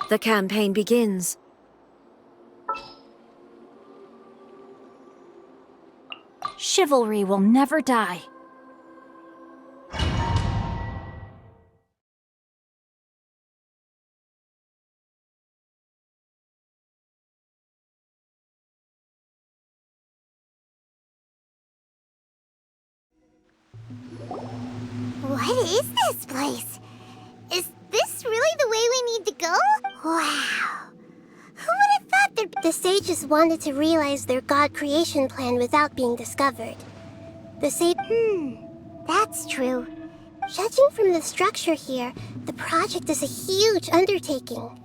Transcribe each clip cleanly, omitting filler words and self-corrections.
The campaign begins. Chivalry will never die. What is this place? Is this really the way we need to go? Wow. Who would have thought that the sages wanted to realize their god creation plan without being discovered? That's true. Judging from the structure here, the project is a huge undertaking.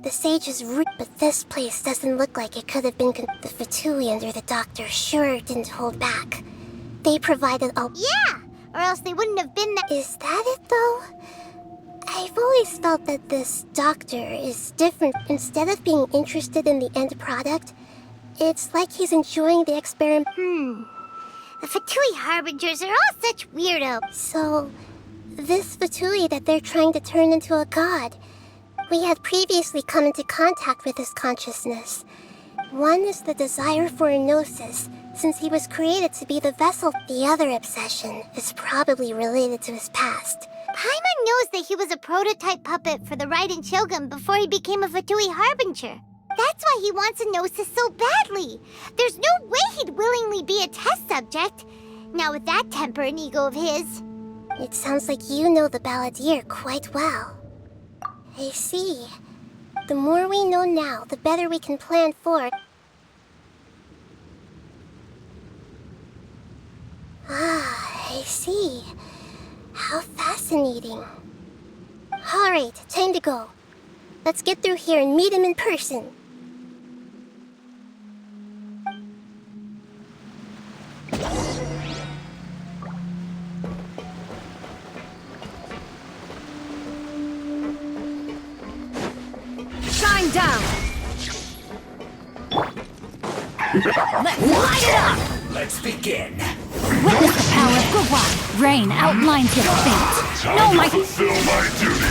The sages but this place doesn't look like it could have been the Fatui under the doctor sure didn't hold back. They provided all— Yeah! Or else they wouldn't have been that— Is that it, though? I've always felt that this doctor is different. Instead of being interested in the end product, it's like he's enjoying the experiment. The Fatui Harbingers are all such weirdos. So, this Fatui that they're trying to turn into a god, we had previously come into contact with his consciousness. One is the desire for a gnosis, since he was created to be the vessel. The other obsession is probably related to his past. Paimon knows that he was a prototype puppet for the Raiden Shogun before he became a Fatui Harbinger. That's why he wants a gnosis so badly. There's no way he'd willingly be a test subject. Now with that temper and ego of his. It sounds like you know the Balladeer quite well. I see. The more we know now, the better we can plan for it. Ah, I see. How fascinating. Alright, time to go. Let's get through here and meet him in person. Shine down! Let's light it up! Let's begin. Witness the power of Gwa. Rain outlines your fate. No, my— Fulfill my duty.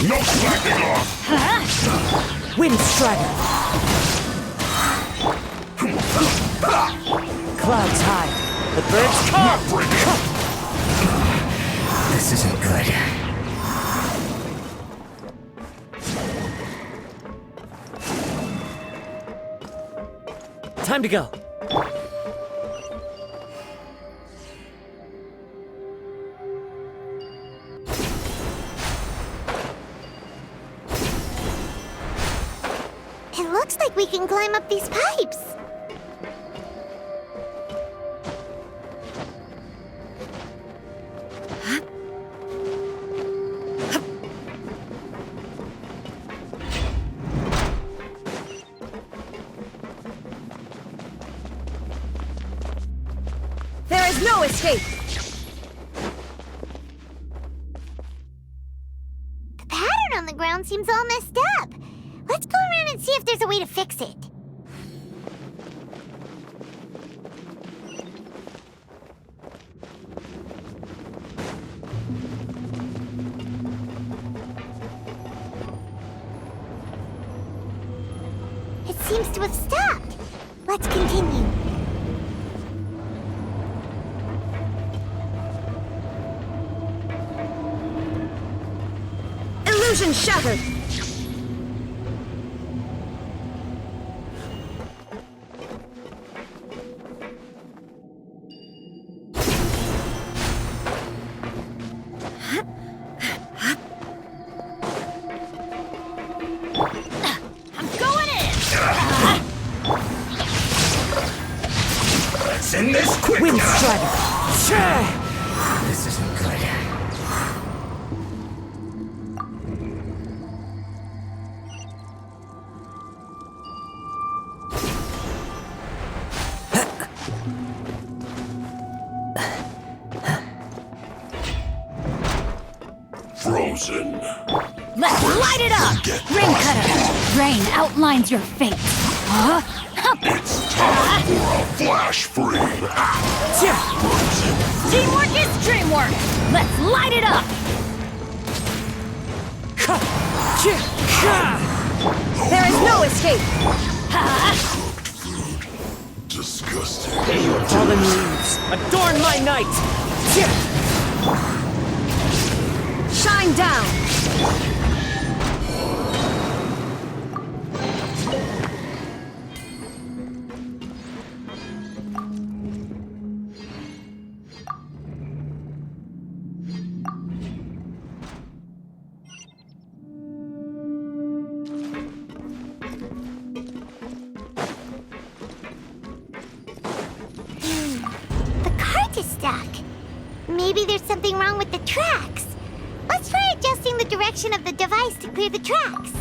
No slacking off. Huh? Wind Strider. Clouds high. The birds Not breaking. This isn't good. Time to go. It looks like we can climb up these pipes. There is no escape! The pattern on the ground seems all messed up. Let's go around and see if there's a way to fix it. It seems to have stopped. Let's continue. Illusion shattered! I'm going in! Let's end this quick. Wind Strider. This isn't good. Frozen. Let's light it up! Ring Cutter! Rain outlines your fate. Huh? It's time for a flash free. Teamwork is dreamwork! Let's light it up! There is no escape! Disgusting. Fallen leaves, adorn my night! Shine down! The cart is stuck. Maybe there's something wrong with the tracks. Let's try adjusting the direction of the device to clear the tracks.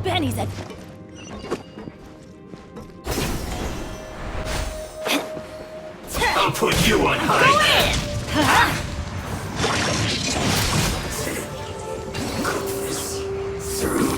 Benny's a... I'll put you on high. Through.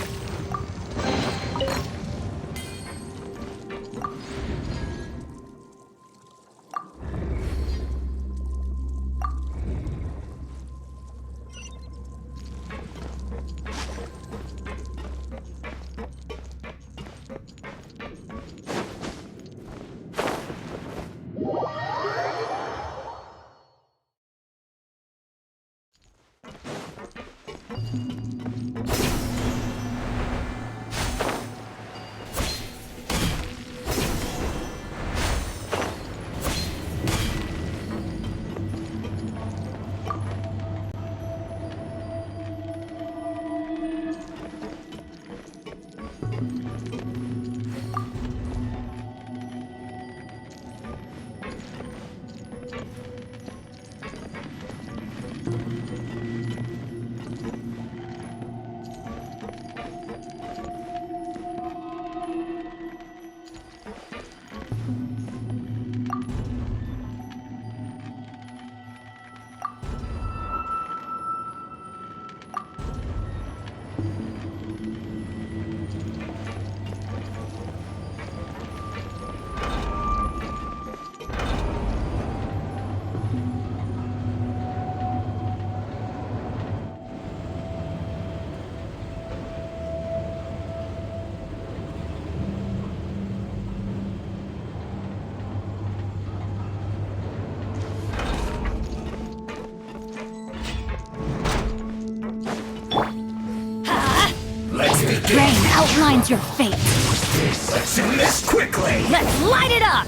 Rain outlines your fate. Let's end this quickly. Let's light it up!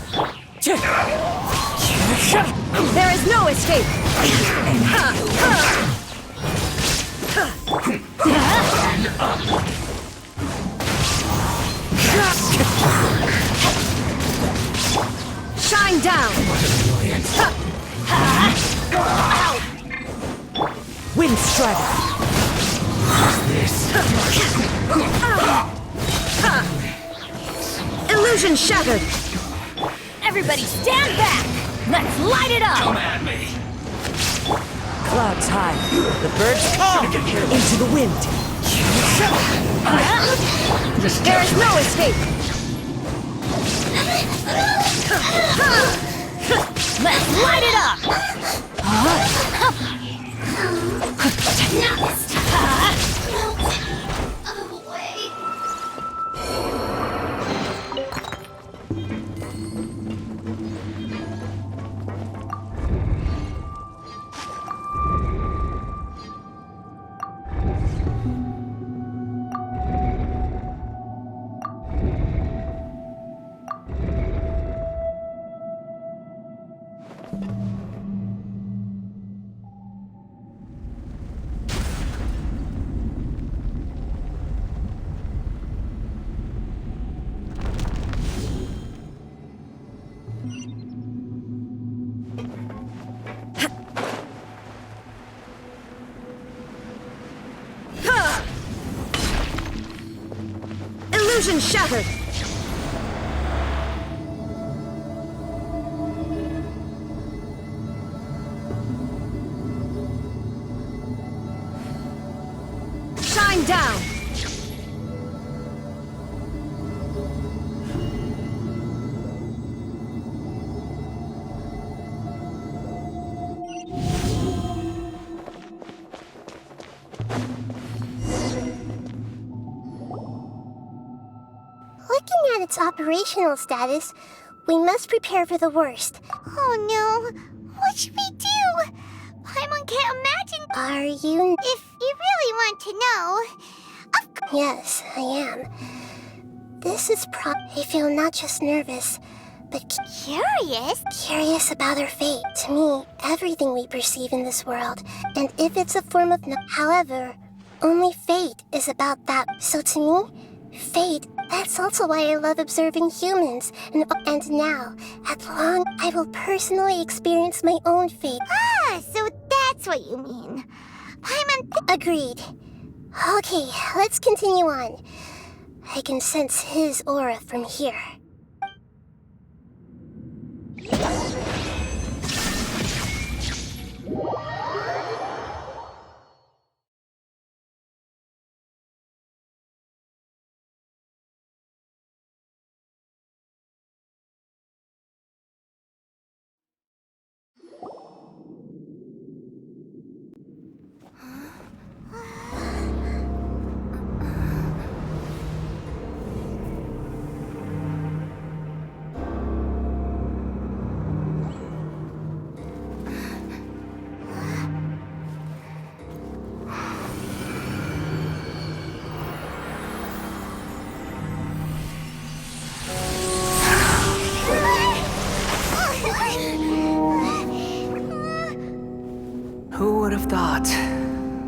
There is no escape! Shine down! Wind strike! Illusion shattered! Everybody stand back! Let's light it up! Come at me. Clouds high, the birds call into the wind. There is no escape! Let's light it up! Illusion shattered! Shine down! Looking at its operational status, we must prepare for the worst. Oh no! What should we do? Paimon can't imagine. Are you? If you really want to know, of course. Yes, I am. This is I feel not just nervous, but curious. Curious about our fate. To me, everything we perceive in this world, and if it's a form of however, only fate is about that. So to me, fate. That's also why I love observing humans, and now, at long, I will personally experience my own fate. Ah, so that's what you mean. Agreed. Okay, let's continue on. I can sense his aura from here. Who would have thought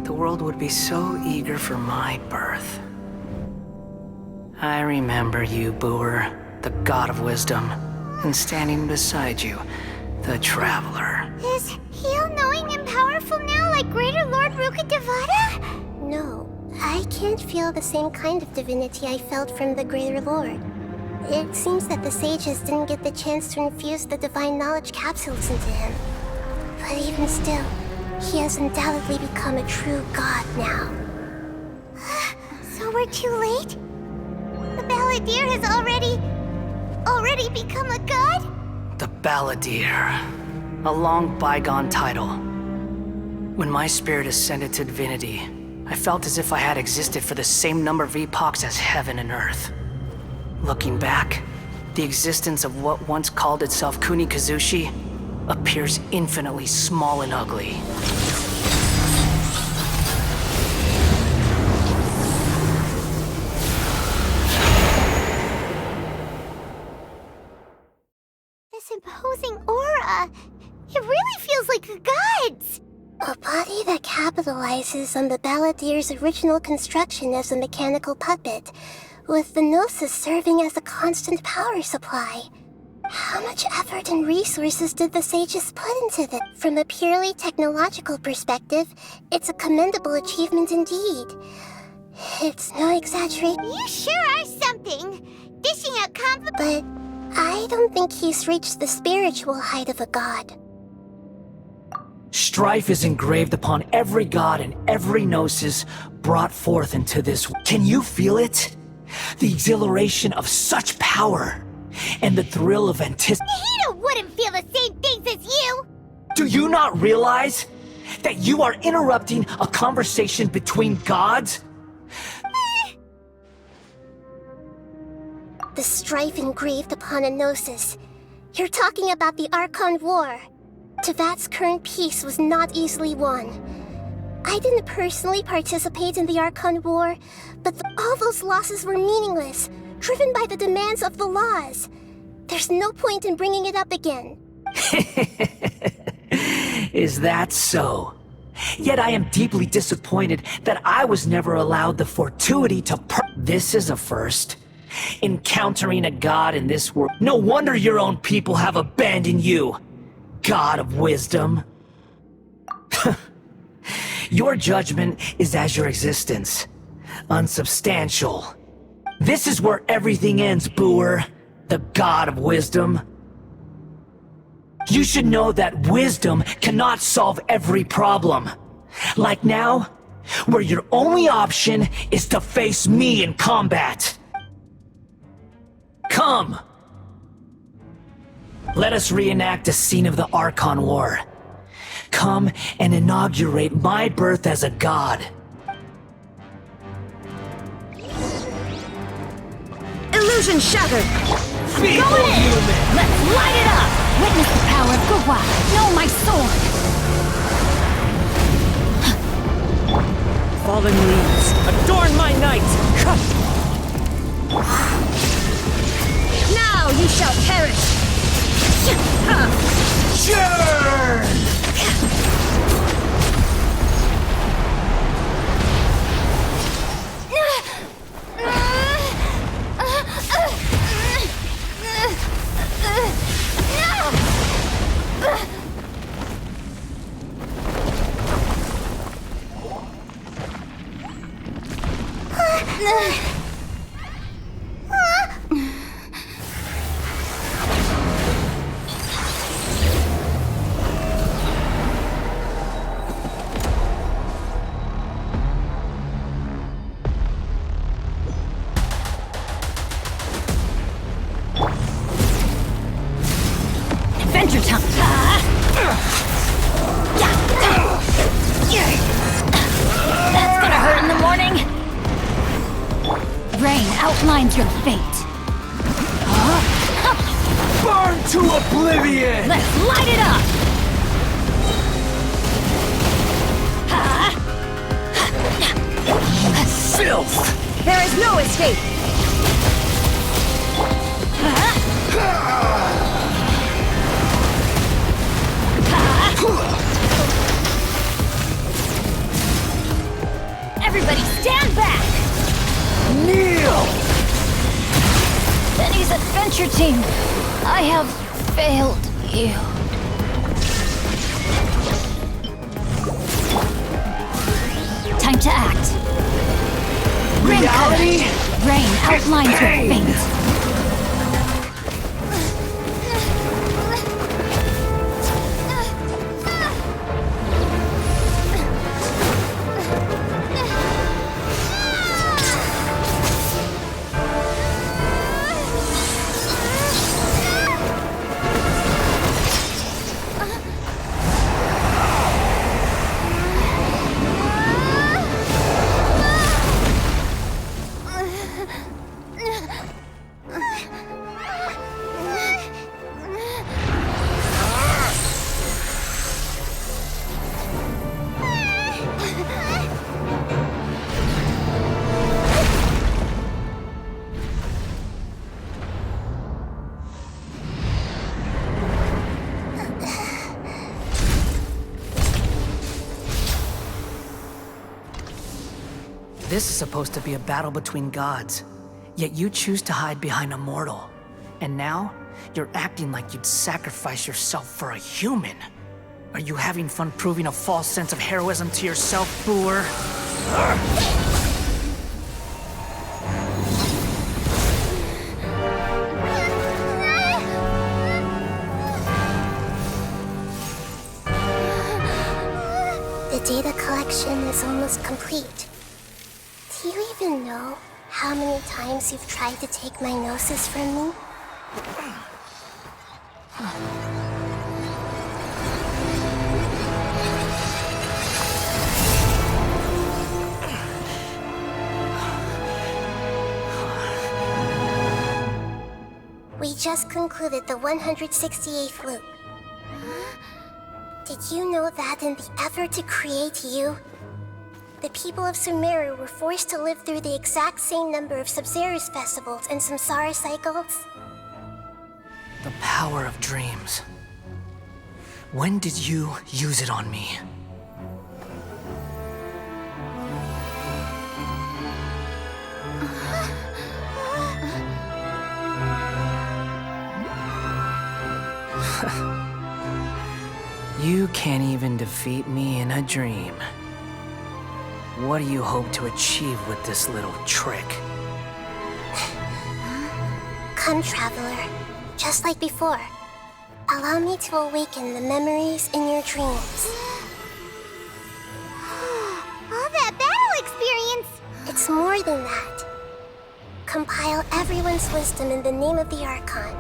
the world would be so eager for my birth? I remember you, Booer, the god of wisdom, and standing beside you, the traveler. Is he all-knowing and powerful now, like Greater Lord Rukkhadevata? No, I can't feel the same kind of divinity I felt from the Greater Lord. It seems that the sages didn't get the chance to infuse the divine knowledge capsules into him. But even still, he has undoubtedly become a true god now. So we're too late? The Balladeer has already become a god? The Balladeer. A long bygone title. When my spirit ascended to divinity, I felt as if I had existed for the same number of epochs as heaven and earth. Looking back, the existence of what once called itself Kunikazushi appears infinitely small and ugly. This imposing aura, it really feels like the gods! A body that capitalizes on the Balladeer's original construction as a mechanical puppet, with the Gnosis serving as a constant power supply. How much effort and resources did the sages put into this? From a purely technological perspective, it's a commendable achievement indeed. It's no exaggeration. You sure are something! Dishing out But I don't think he's reached the spiritual height of a god. Strife is engraved upon every god and every gnosis brought forth into this. Can you feel it? The exhilaration of such power, and the thrill of anticipation. Hito wouldn't feel the same things as you! Do you not realize that you are interrupting a conversation between gods? The strife engraved upon a gnosis. You're talking about the Archon War. Tevat's current peace was not easily won. I didn't personally participate in the Archon War, but all those losses were meaningless, driven by the demands of the laws. There's no point in bringing it up again. Is that so? Yet I am deeply disappointed that I was never allowed the fortuity to This is a first. Encountering a god in this world. No wonder your own people have abandoned you, god of wisdom. Your judgment is as your existence, unsubstantial. This is where everything ends, Booer, the god of wisdom. You should know that wisdom cannot solve every problem. Like now, where your only option is to face me in combat. Come! Let us reenact a scene of the Archon War. Come and inaugurate my birth as a god. Illusion shattered! Feeble human! Let's light it up! Witness the power of Gua. Know my sword! Fallen leaves, adorn my night! Now you shall perish! Churn! Adventure time! That's gonna hurt in the morning! Rain outlines your fate. Burn to oblivion! Let's light it up! Filth! There is no escape! Everybody stand back! Kneel! Benny's adventure team, I have failed you. Time to act. Reality? Rain outlines your fate. This is supposed to be a battle between gods, yet you choose to hide behind a mortal. And now, you're acting like you'd sacrifice yourself for a human. Are you having fun proving a false sense of heroism to yourself, Booer? The data collection is almost complete. Do you even know how many times you've tried to take my gnosis from me? We just concluded the 168th loop. Did you know that in the effort to create you, the people of Sumeru were forced to live through the exact same number of Sub-Zerus festivals and Samsara cycles? The power of dreams. When did you use it on me? You can't even defeat me in a dream. What do you hope to achieve with this little trick? Come, traveler. Just like before. Allow me to awaken the memories in your dreams. All that battle experience! It's more than that. Compile everyone's wisdom in the name of the Archon.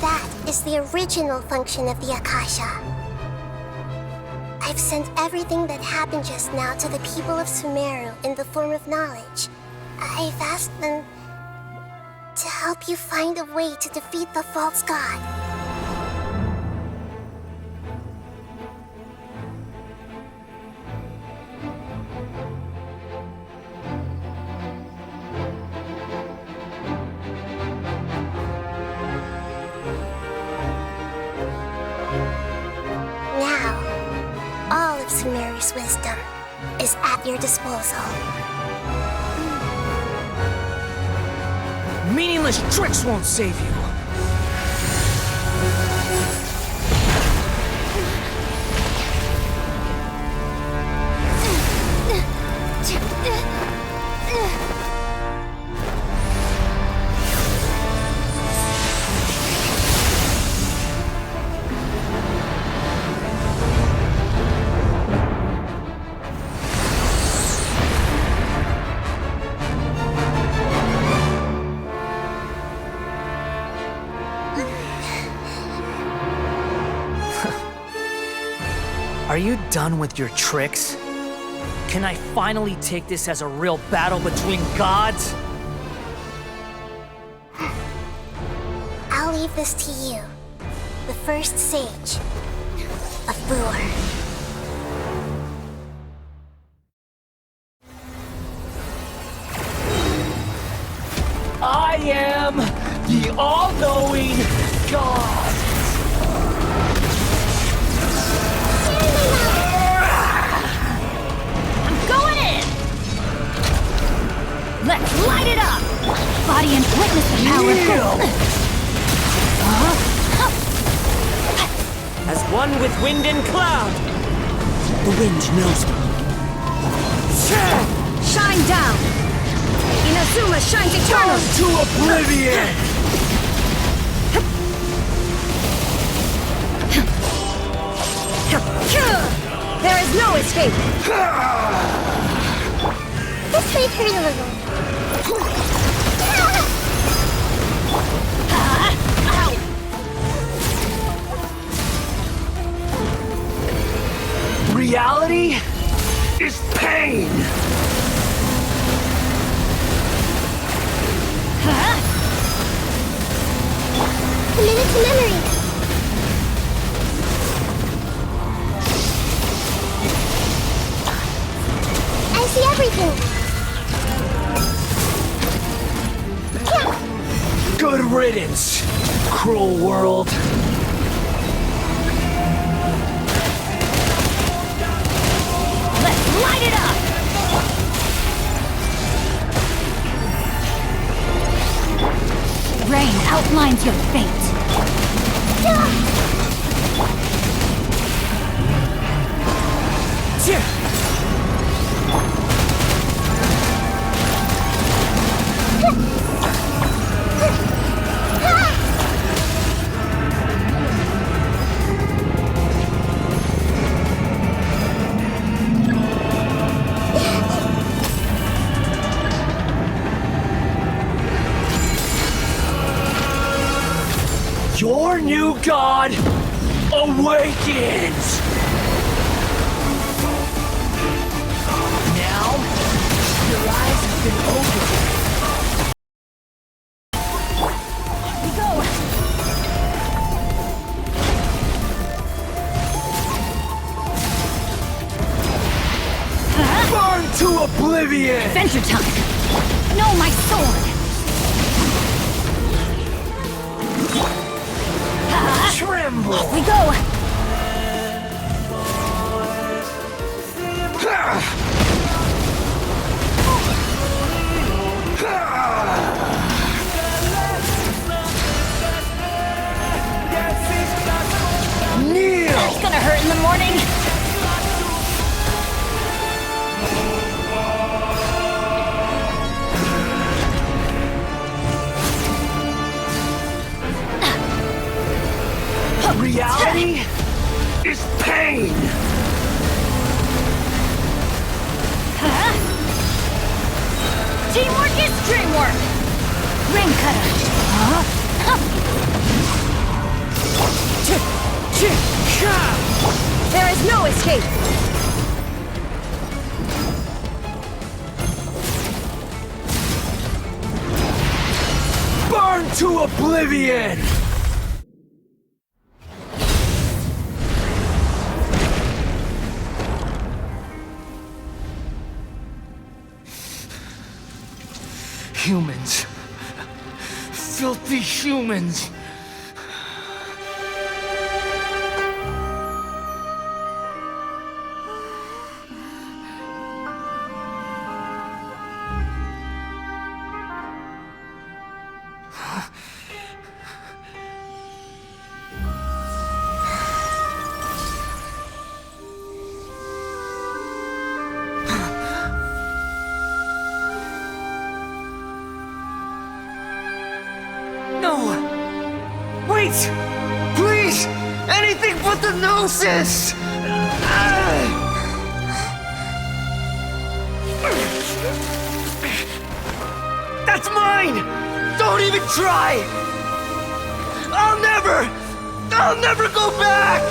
That is the original function of the Akasha. I've sent everything that happened just now to the people of Sumeru in the form of knowledge. I've asked them to help you find a way to defeat the false god. Sumeru's wisdom is at your disposal. Meaningless tricks won't save you. Are you done with your tricks? Can I finally take this as a real battle between gods? I'll leave this to you, the first sage of Boor. I am the all-knowing God! Let's light it up! Body and witness the power of gold. As one with wind and cloud. The wind knows me. Shine down! Inazuma shines eternal! To oblivion! There is no escape! This might hurt a little. Reality is pain! Committed to memory. I see everything. Good riddance, cruel world. Let's light it up! Rain outlines your fate. Your new god awakens! Now, your eyes have been opened. We go! Burn to oblivion! Adventure time! No, my sword! Tremble! Off we go! Kneel! It's gonna hurt in the morning! Rain cutter! There is no escape! Burn to oblivion! Humans. Filthy humans. No! Wait! Please! Anything but the gnosis! That's mine! Don't even try! I'll never go back!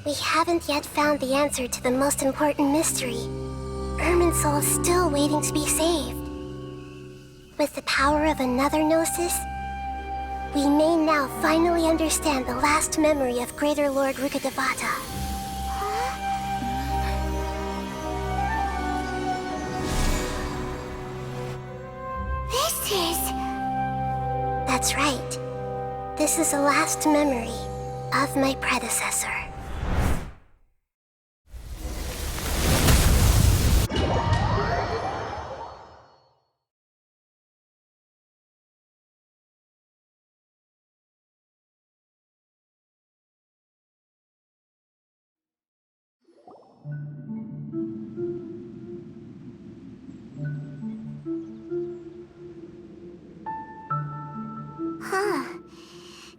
We haven't yet found the answer to the most important mystery. Irminsul is still waiting to be saved. With the power of another Gnosis, we may now finally understand the last memory of Greater Lord Rukkhadevata. This is... That's right. This is the last memory of my predecessor.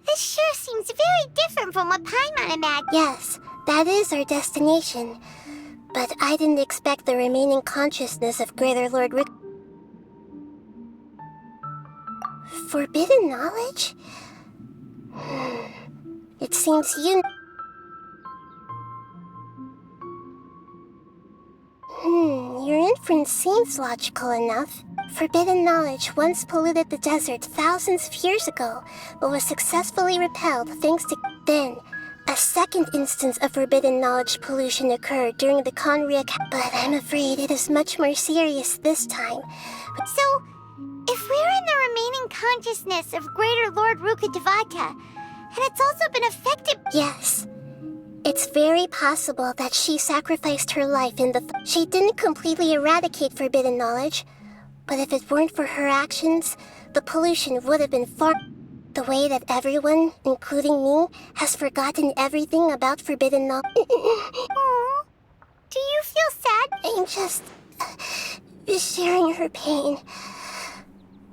This sure seems very different from what Paimon imagined. Yes, that is our destination. But I didn't expect the remaining consciousness of Greater Lord Rick. Forbidden knowledge? It seems you... Your inference seems logical enough. Forbidden knowledge once polluted the desert thousands of years ago, but was successfully repelled thanks to... Then, a second instance of forbidden knowledge pollution occurred during the Conria... But I'm afraid it is much more serious this time. So, if we're in the remaining consciousness of Greater Lord Rukkhadevata, and it's also been affected... Yes. It's very possible that she sacrificed her life in the... She didn't completely eradicate forbidden knowledge, but if it weren't for her actions, the pollution would have been far... The way that everyone, including me, has forgotten everything about forbidden knowledge... Aww. Do you feel sad? I'm just sharing her pain.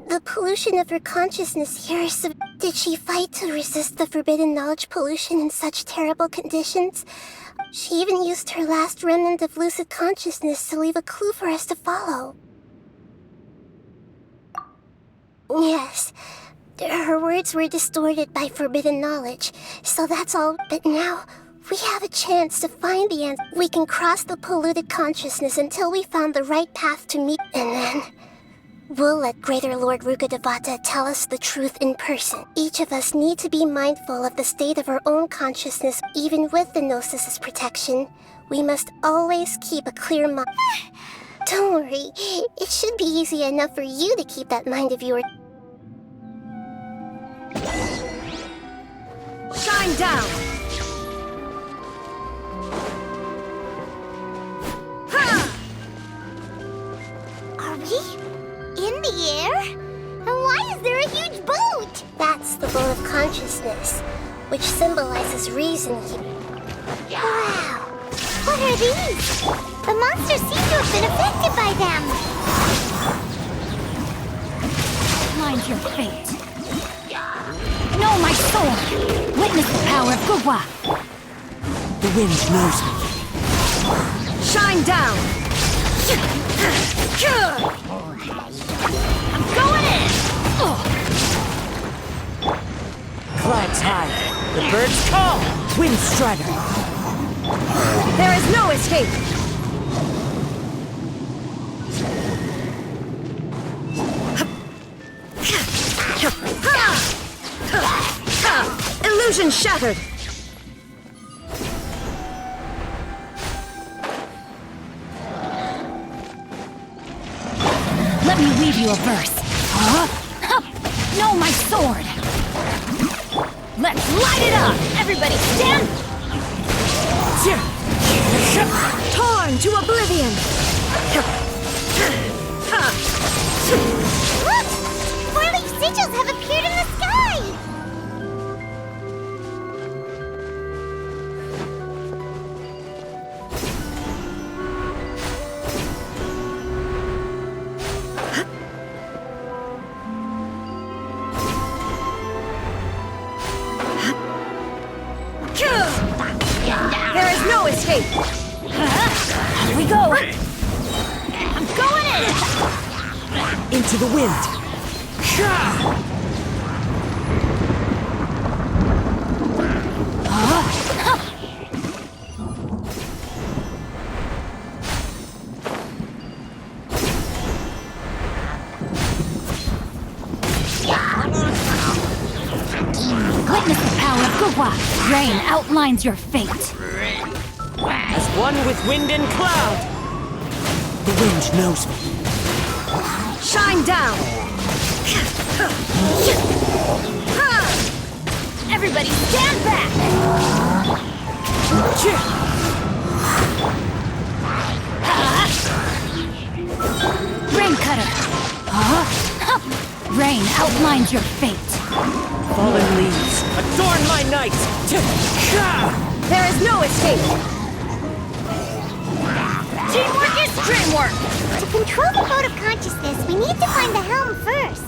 The pollution of her consciousness here is... Did she fight to resist the forbidden knowledge pollution in such terrible conditions? She even used her last remnant of lucid consciousness to leave a clue for us to follow. Yes, her words were distorted by forbidden knowledge, so that's all. But now, we have a chance to find the answer. We can cross the polluted consciousness until we found the right path to meet, and then... We'll let Greater Lord Rukkhadevata tell us the truth in person. Each of us need to be mindful of the state of our own consciousness. Even with the Gnosis's protection, we must always keep a clear mind. Don't worry, it should be easy enough for you to keep that mind of yours. Shine down! Are we in the air? And why is there a huge boat? That's the bowl of consciousness, which symbolizes reason here. Wow! What are these? The monsters seem to have been affected by them. Mine's your fate. Know my sword! Witness the power of Gugwa! The wind knows me. Shine down! I'm going in! Clouds high. The birds call. Wind strider. There is no escape! Illusion shattered! Let me weave you a verse. Huh? Know my sword! Let's light it up! Everybody stand! Torn to oblivion! Look! Four-leaf sigils have appeared in the sky! There is no escape! Here we go! I'm going in! Into the wind. Witness the power of Gugwa! Rain outlines your fate! As one with wind and cloud. The wind knows me. Shine down! Everybody stand back! Rain cutter! Rain outlines your fate! Fallen leaves. Adorn my night. There is no escape! Teamwork is dreamwork! To control the boat of consciousness, we need to find the helm first.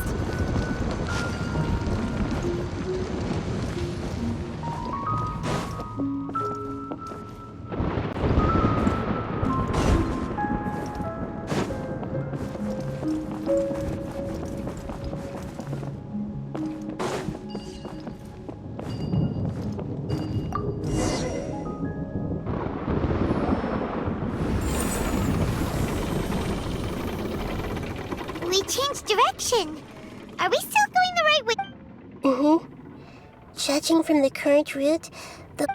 We changed direction. Are we still going the right way? Mm-hmm. Judging from the current route, the...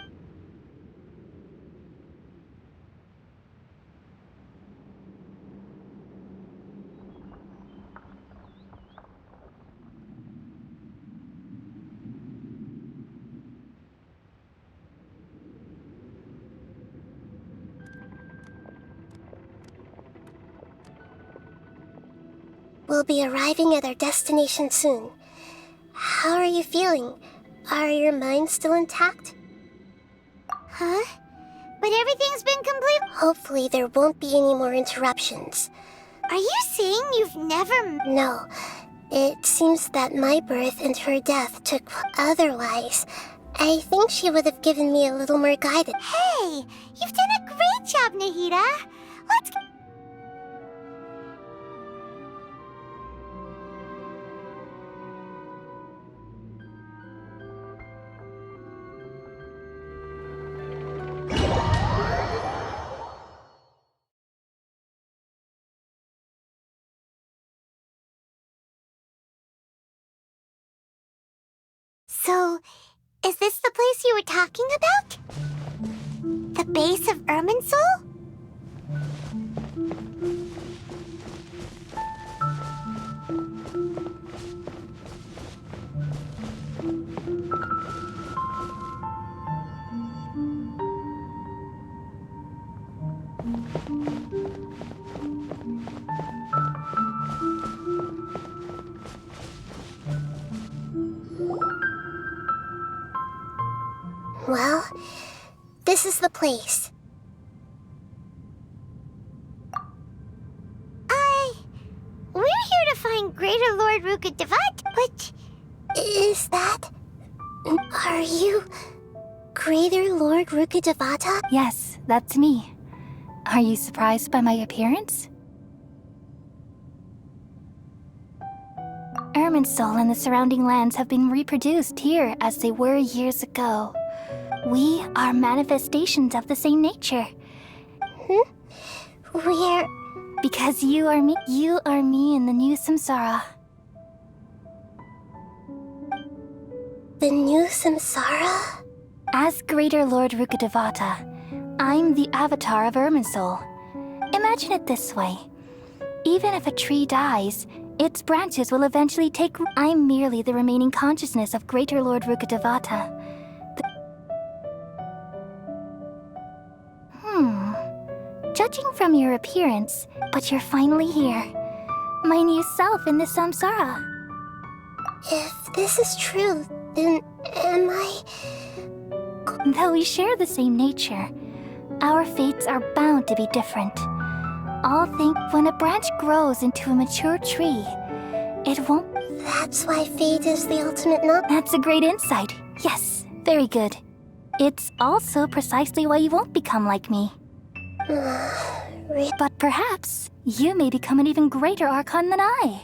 We'll be arriving at our destination soon. How are you feeling? Are your minds still intact? Huh? But everything's been complete. Hopefully there won't be any more interruptions. Are you saying you've never... No, it seems that my birth and her death took otherwise. I think she would have given me a little more guidance. Hey, you've done a great job, Nahida. Let's... So, is this the place you were talking about? The base of Irminsul? Well, this is the place. Ruka Devata, but... Is that... Are you... Greater Lord Ruka Devata? Yes, that's me. Are you surprised by my appearance? Irminsul and the surrounding lands have been reproduced here as they were years ago. We are manifestations of the same nature. We're... Because you are me in the new samsara. The new samsara? As Greater Lord Ruka Devata, I'm the avatar of Irminsul. Imagine it this way. Even if a tree dies, its branches will eventually take root. I'm merely the remaining consciousness of Greater Lord Ruka Devata. Judging from your appearance, but you're finally here. My new self in the samsara. If this is true, then am I... Though we share the same nature, our fates are bound to be different. All think when a branch grows into a mature tree, it won't... That's why fate is the ultimate knowledge? That's a great insight. Yes, very good. It's also precisely why you won't become like me. But perhaps you may become an even greater Archon than I.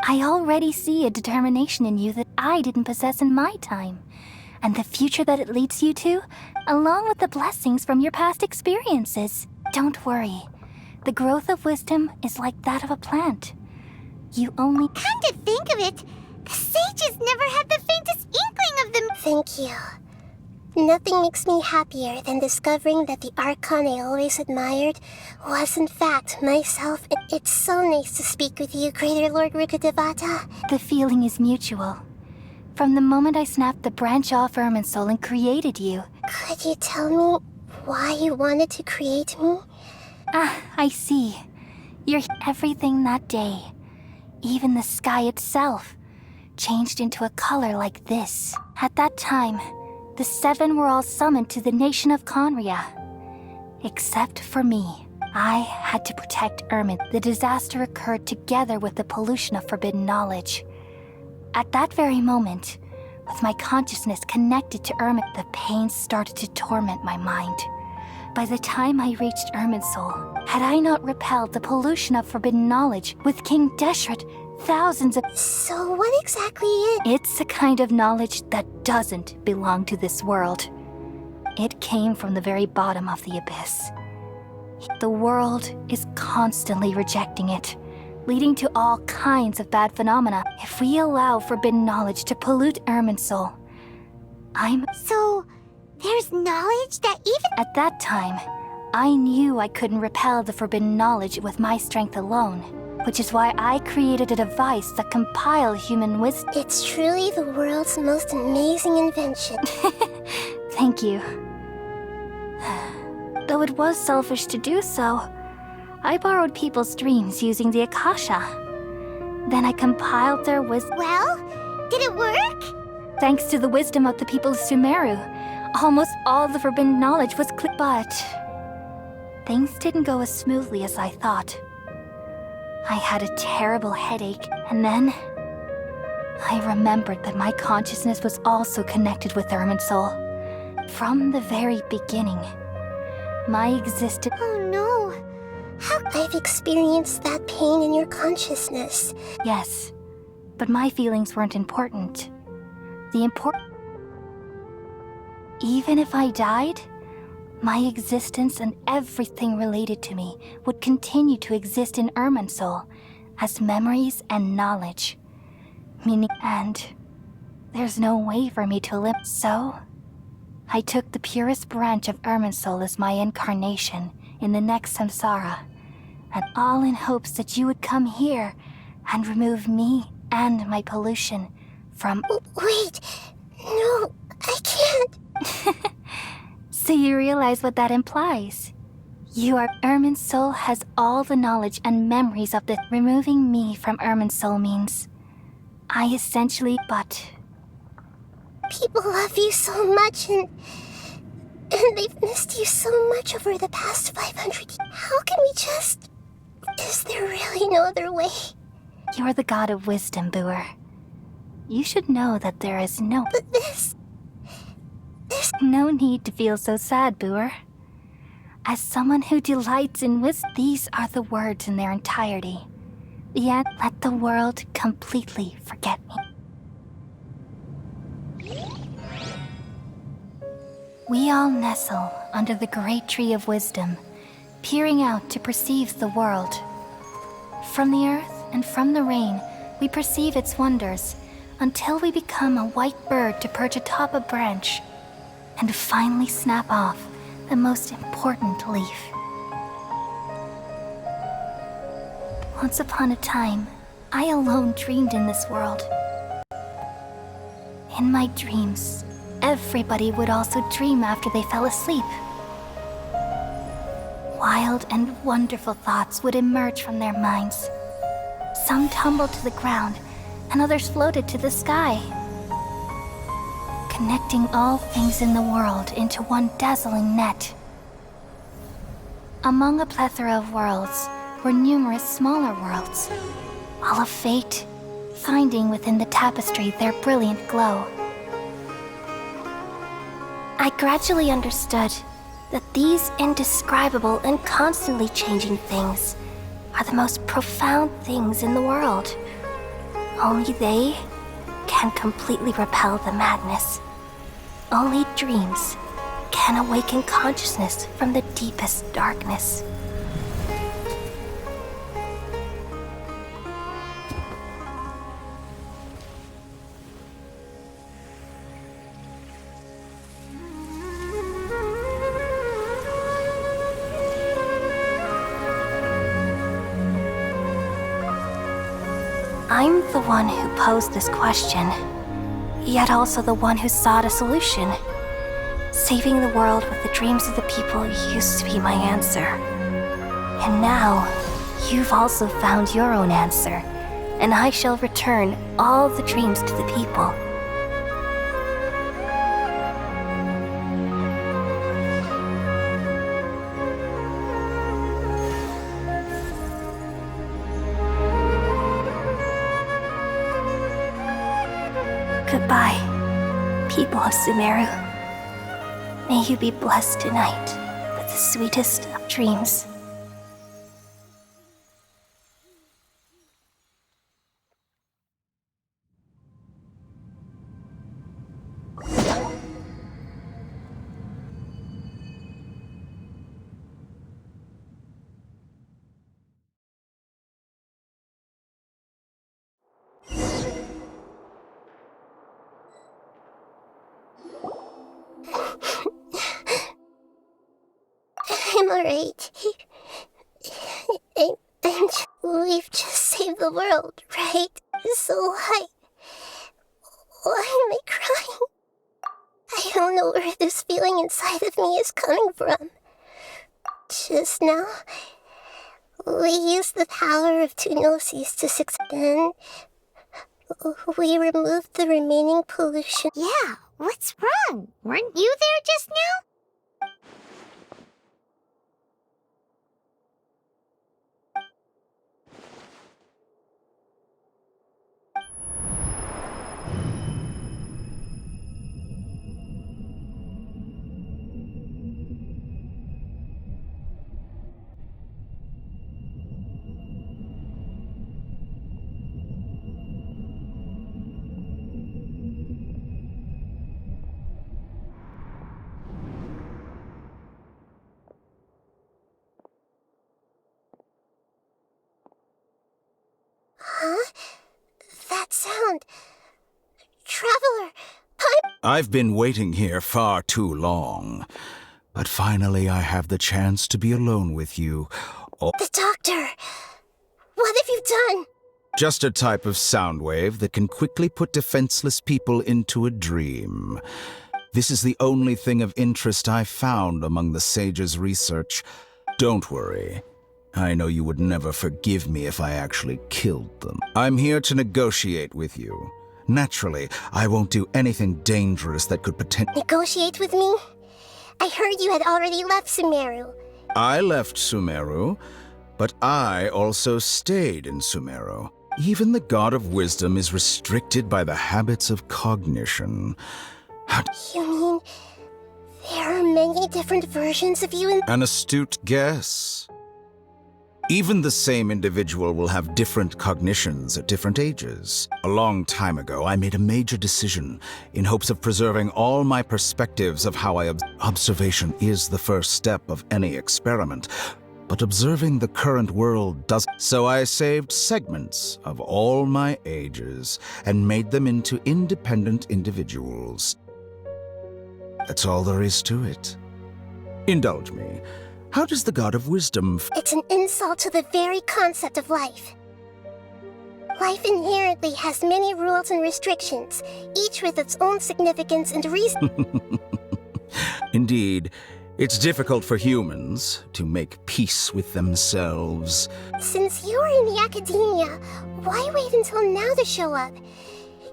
I already see a determination in you that I didn't possess in my time. And the future that it leads you to, along with the blessings from your past experiences. Don't worry. The growth of wisdom is like that of a plant. You only... Come to think of it, the sages never had the faintest inkling of the... Thank you. Nothing makes me happier than discovering that the Archon I always admired was in fact myself. It's so nice to speak with you, Greater Lord Ruka Devata. The feeling is mutual. From the moment I snapped the branch off Irminsul and created you... Could you tell me why you wanted to create me? Ah, I see. You're everything that day. Even the sky itself changed into a color like this. At that time, the seven were all summoned to the nation of Conria. Except for me. I had to protect Irmin. The disaster occurred together with the pollution of forbidden knowledge. At that very moment, with my consciousness connected to Irmin, the pain started to torment my mind. By the time I reached Irminsul, had I not repelled the pollution of forbidden knowledge with King Deshret, thousands of... So what exactly is... It's a kind of knowledge that doesn't belong to this world. It came from the very bottom of the abyss. The world is constantly rejecting it, leading to all kinds of bad phenomena. If we allow forbidden knowledge to pollute Irminsul, So, there's knowledge that even... At that time, I knew I couldn't repel the forbidden knowledge with my strength alone, which is why I created a device that compiled human wisdom. It's truly the world's most amazing invention. Thank you. Though it was selfish to do so, I borrowed people's dreams using the Akasha. Then I compiled their wisdom. Well, did it work? Thanks to the wisdom of the people of Sumeru, almost all the forbidden knowledge was clear. But things didn't go as smoothly as I thought. I had a terrible headache, and then I remembered that my consciousness was also connected with Irminsul. From the very beginning, my existence... Oh no. I've experienced that pain in your consciousness. Yes, but my feelings weren't important. Even if I died, my existence and everything related to me would continue to exist in Irminsul as memories and knowledge. And there's no way for me to live. So, I took the purest branch of Irminsul as my incarnation in the next samsara, and all in hopes that you would come here and remove me and my pollution from... Wait, no, I can't. So you realize what that implies? Irminsul has all the knowledge and memories of the... Removing me from Irminsul means I essentially... But... People love you so much, and they've missed you so much over the past 500 years. How can we just... Is there really no other way? You're the god of wisdom, Booer. You should know that there is no... But this... No need to feel so sad, Booer. As someone who delights in wisdom, these are the words in their entirety. Yet let the world completely forget me. We all nestle under the great tree of wisdom, peering out to perceive the world. From the earth and from the rain, we perceive its wonders, until we become a white bird to perch atop a branch, and finally snap off the most important leaf. Once upon a time, I alone dreamed in this world. In my dreams, everybody would also dream after they fell asleep. Wild and wonderful thoughts would emerge from their minds. Some tumbled to the ground, and others floated to the sky, connecting all things in the world into one dazzling net. Among a plethora of worlds were numerous smaller worlds, all of fate, finding within the tapestry their brilliant glow. I gradually understood that these indescribable and constantly changing things are the most profound things in the world. Only they can completely repel the madness. Only dreams can awaken consciousness from the deepest darkness. I'm the one who posed this question, yet also the one who sought a solution. Saving the world with the dreams of the people used to be my answer. And now, you've also found your own answer, and I shall return all the dreams to the people. Goodbye, people of Sumeru. May you be blessed tonight with the sweetest of dreams. I'm alright. We've just saved the world, right? So why am I crying? I don't know where this feeling inside of me is coming from. Just now, we used the power of two gnosis to succeed, and we removed the remaining pollution. Yeah, what's wrong? Weren't you there just now? Huh? That sound. Traveler! I've been waiting here far too long. But finally I have the chance to be alone with you. The doctor! What have you done? Just a type of sound wave that can quickly put defenseless people into a dream. This is the only thing of interest I found among the sage's research. Don't worry. I know you would never forgive me if I actually killed them. I'm here to negotiate with you. Naturally, I won't do anything dangerous that could potentially... Negotiate with me? I heard you had already left Sumeru. I left Sumeru, but I also stayed in Sumeru. Even the God of Wisdom is restricted by the habits of cognition. You mean there are many different versions of you in... An astute guess. Even the same individual will have different cognitions at different ages. A long time ago, I made a major decision in hopes of preserving all my perspectives of how observation is the first step of any experiment. But observing the current world does. So I saved segments of all my ages and made them into independent individuals. That's all there is to it. Indulge me. How does the God of Wisdom... It's an insult to the very concept of life. Life inherently has many rules and restrictions, each with its own significance and reason. Indeed, it's difficult for humans to make peace with themselves. Since you are in the academia, why wait until now to show up?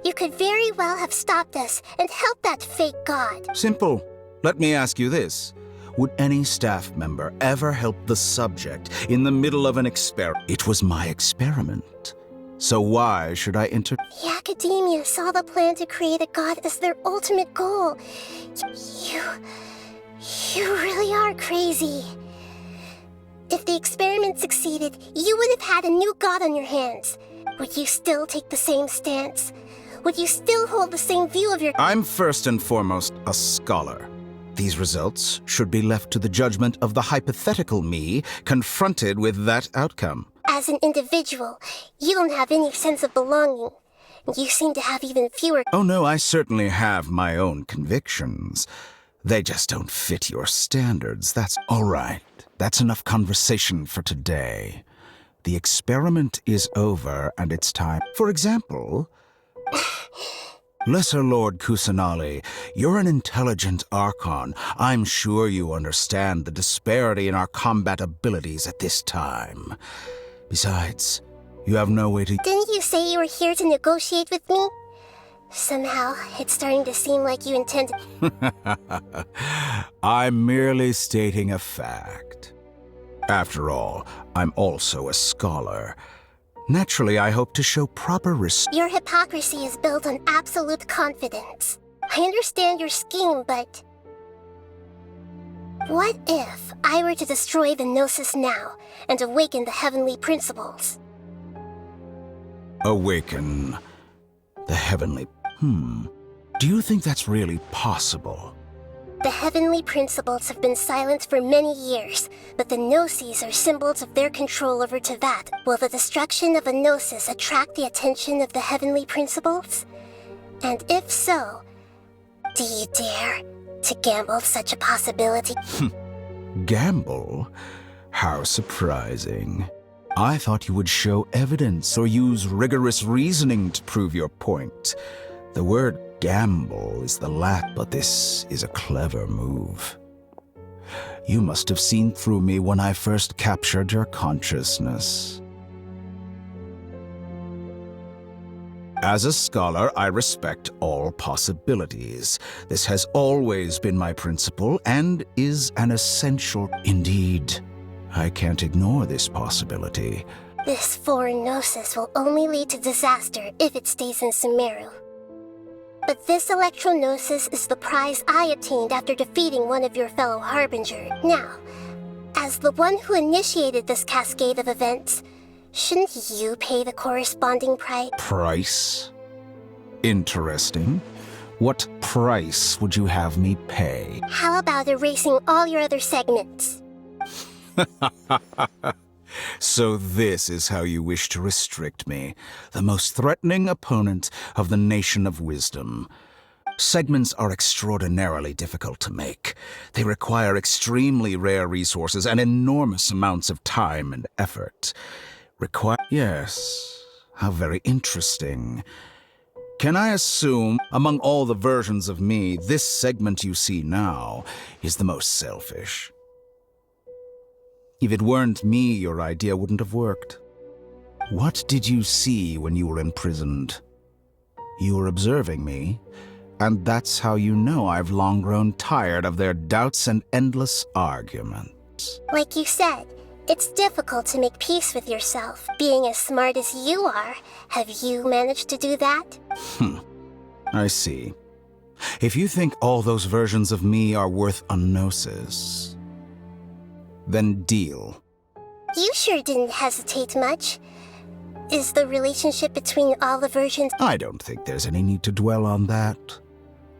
You could very well have stopped us and helped that fake god. Simple. Let me ask you this. Would any staff member ever help the subject in the middle of an experiment? It was my experiment. So why should I enter? The academia saw the plan to create a god as their ultimate goal. You really are crazy. If the experiment succeeded, you would have had a new god on your hands. Would you still take the same stance? Would you still hold the same view of your... I'm first and foremost a scholar. These results should be left to the judgment of the hypothetical me confronted with that outcome. As an individual, you don't have any sense of belonging. You seem to have even fewer... Oh no, I certainly have my own convictions. They just don't fit your standards, that's all right. That's enough conversation for today. The experiment is over and it's time. For example... Lesser Lord Kusanali, you're an intelligent Archon. I'm sure you understand the disparity in our combat abilities at this time. Besides, you have no way to... Didn't you say you were here to negotiate with me? Somehow, it's starting to seem like you intend... I'm merely stating a fact. After all, I'm also a scholar. Naturally, I hope to show proper respect. Your hypocrisy is built on absolute confidence. I understand your scheme, but... What if I were to destroy the Gnosis now and awaken the heavenly principles? Awaken the heavenly... Do you think that's really possible? The heavenly principles have been silent for many years, but the Gnosis are symbols of their control over Tevat. Will the destruction of a Gnosis attract the attention of the heavenly principles? And if so, do you dare to gamble such a possibility? Gamble? How surprising. I thought you would show evidence or use rigorous reasoning to prove your point. The word gamble is the last, but this is a clever move. You must have seen through me when I first captured your consciousness. As a scholar, I respect all possibilities. This has always been my principle and is an essential. Indeed, I can't ignore this possibility. This foreign Gnosis will only lead to disaster if it stays in Sumeru. But this Electro-Gnosis is the prize I obtained after defeating one of your fellow Harbinger. Now, as the one who initiated this cascade of events, shouldn't you pay the corresponding price? Price? Interesting. What price would you have me pay? How about erasing all your other segments? So this is how you wish to restrict me, the most threatening opponent of the Nation of Wisdom. Segments are extraordinarily difficult to make. They require extremely rare resources and enormous amounts of time and effort. Yes, how very interesting. Can I assume, among all the versions of me, this segment you see now is the most selfish? If it weren't me, your idea wouldn't have worked. What did you see when you were imprisoned? You were observing me, and that's how you know I've long grown tired of their doubts and endless arguments. Like you said, It's difficult to make peace with yourself. Being as smart as you are, have you managed to do that? I see. If you think all those versions of me are worth a gnosis, then deal. You sure didn't hesitate much. Is the relationship between all the versions... I don't think there's any need to dwell on that.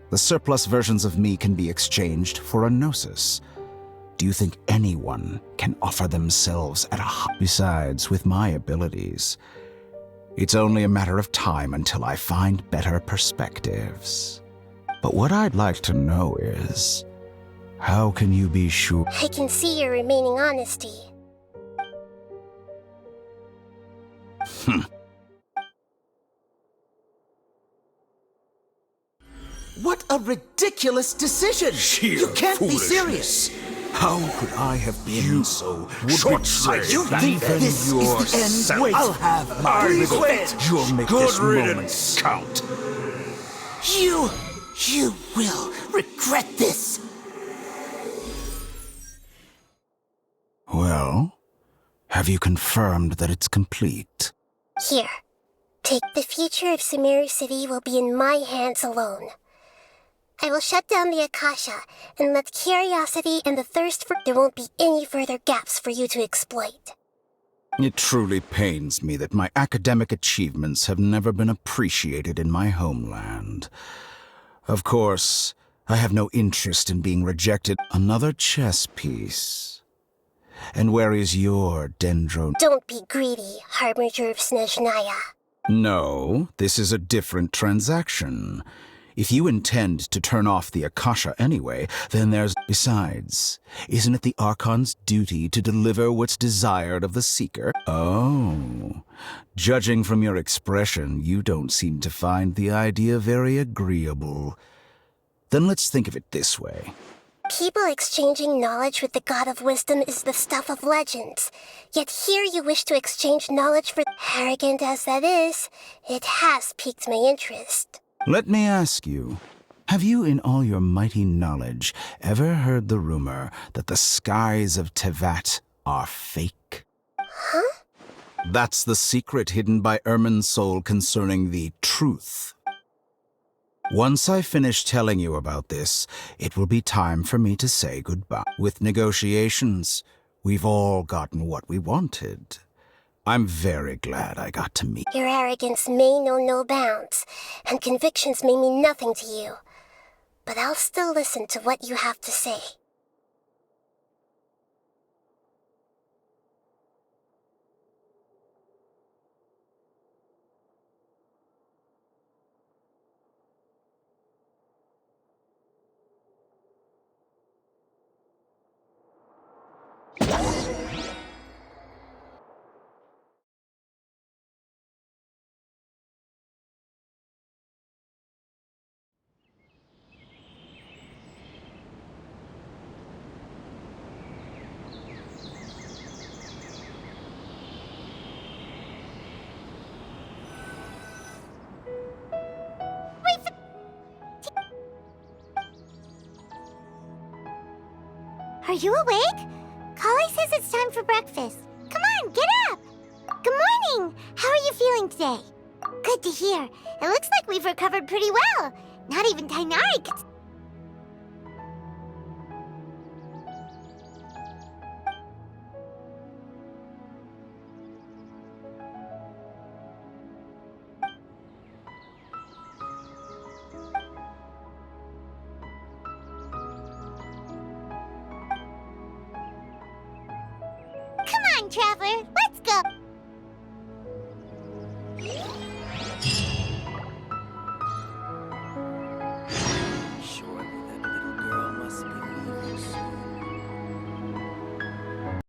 The surplus versions of me can be exchanged for a gnosis. Do you think anyone can offer themselves at a... Besides, with my abilities, it's only a matter of time until I find better perspectives. But what I'd like to know is, how can you be sure? I can see your remaining honesty. What a ridiculous decision! You can't be serious! How could I have been so short-sighted? You think this is the end? Wait, I'll have my revenge! You'll make Good this riddance. moment count. You will regret this! Well, have you confirmed that it's complete? Here. Take the future of Sumeru City will be in my hands alone. I will shut down the Akasha and let curiosity and the thirst for... There won't be any further gaps for you to exploit. It truly pains me that my academic achievements have never been appreciated in my homeland. Of course, I have no interest in being rejected. Another chess piece. And where is your dendron? Don't be greedy, Harbinger of Snezhnaya. No, this is a different transaction. If you intend to turn off the Akasha anyway, then there's... Besides, isn't it the Archon's duty to deliver what's desired of the Seeker? Oh, judging from your expression, you don't seem to find the idea very agreeable. Then let's think of it this way. People exchanging knowledge with the God of Wisdom is the stuff of legends. Yet here you wish to exchange knowledge for... Arrogant as that is, it has piqued my interest. Let me ask you, have you in all your mighty knowledge ever heard the rumor that the skies of Tevat are fake? Huh? That's the secret hidden by Irminsul concerning the truth. Once I finish telling you about this, it will be time for me to say goodbye. With negotiations, we've all gotten what we wanted. I'm very glad I got to meet. Your arrogance may know no bounds, and convictions may mean nothing to you. But I'll still listen to what you have to say. Are you awake? Kali says it's time for breakfast. Come on, get up! Good morning! How are you feeling today? Good to hear. It looks like we've recovered pretty well. Not even Tainari could... Come on, Traveler.